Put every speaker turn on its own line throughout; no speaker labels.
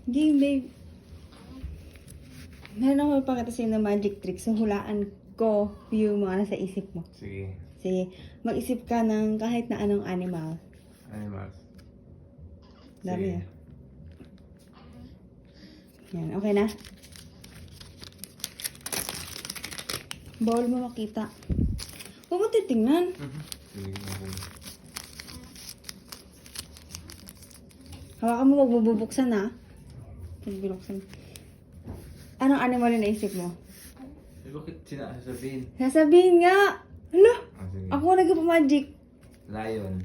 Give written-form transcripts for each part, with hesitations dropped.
Game, babe. Meron ako ipakita sa'yo na magic trick. So, hulaan ko yung mga nasa isip mo.
Sige.
Sige, mag-isip ka ng kahit na anong animal.
Animals.
Dami
Sige.
ah. Yan, okay na? Bawal mo makita. Huwag mo titingnan.
Sige, okay.
Hawakan mo, huwag mo bubuksan ha. Huwag binuksan. Anong animal yung naisip mo?
Eh, bakit sasabihin?
Sasabihin nga! Hala!
Sige.
Ako nagpa-magic.
Lion.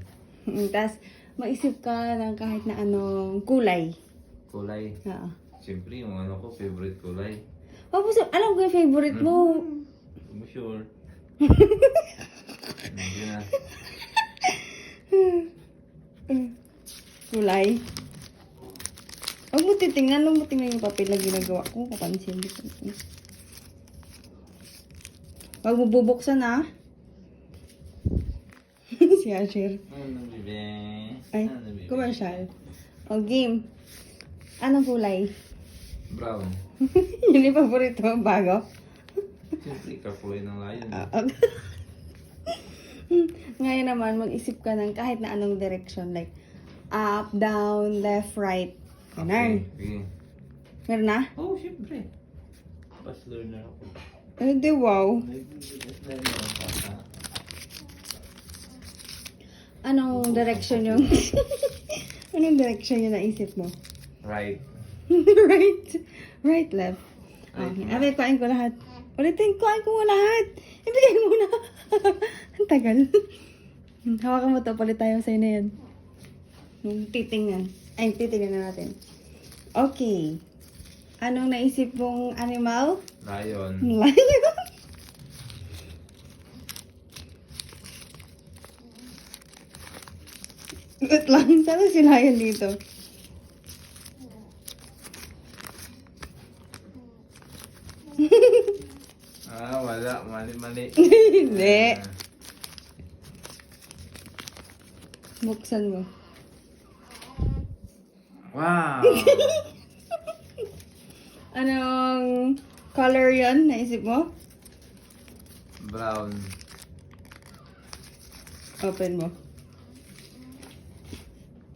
Tapos, mag-isip ka ng kahit na anong kulay.
Kulay.
Oo.
Siyempre, yung ano ko, favorite kulay.
Alam ko yung favorite mo.
I'm sure. Hindi na.
Kulay. Huwag mo titingnan yung papel na ginagawa ko. Kapansin. Huwag mo bubuksan ha. Si Asher.
Ano, bebe?
Ay,
Ano, bebe?
commercial. O, game. Anong kulay?
Brown.
Yun yung paborito mo, bago?
Siyempre, kakulay ng lion.
Okay. Ngayon naman, mag-isip ka ng kahit na anong direction. Like, up, down, left, right. Ganun.
Okay.
Meron na?
Oh, siyempre. Fast learner ako.
Eh, di wow. Anong direction yung... anong direction yung naisip mo?
Right.
Right. Right, left.
Right,
Okay.
left.
Abay, kuhain ko lahat. Ulitin, kuhain ko lahat. Ibigay mo na. Ang tagal. Hawakan mo to. Palit tayo sa'yo na yan. Yung titingnan. Ay, titingnan na natin. Okay. Anong naisip mong animal?
Lion.
Lion. Wait lang. Saan si Lion dito?
Wala. Mali.
Hindi. Buksan mo.
Wow!
Anong color yon naisip mo?
Brown.
Open mo.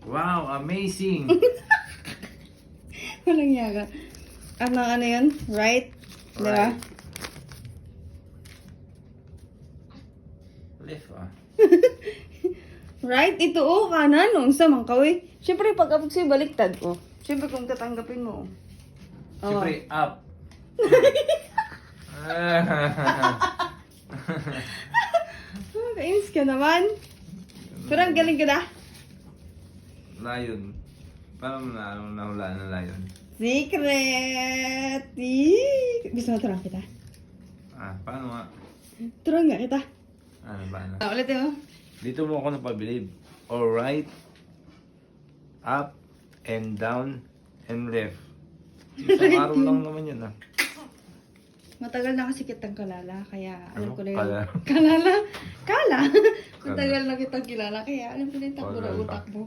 Wow! Amazing!
Walang yaga. Ano yun? Right? Di ba?
Right. Left
Right? Ito kanan. Nung sa mangkawi. Siyempre, pag-abot sa'yo, baliktad ko. Siyempre, kung tatanggapin mo.
Siyempre, up.
Kainis ka naman. Pero ang galing ka na.
Lion. Paano mo nahulaan ng lion?
Secret! Eee! Gusto mo turang kita?
Paano nga?
Turang nga kita.
Paano?
Ulitin mo.
Dito mo ako napabilib. Alright. Up and down and left. Isang araw lang naman yun
Matagal na kasi kitang kalala, kaya alam
Ano?
ko na yun.
Kalala?
Kalala? Kala? Matagal na kitang kilala, kaya alam ko na yung takbo na
Kalala.
utak mo.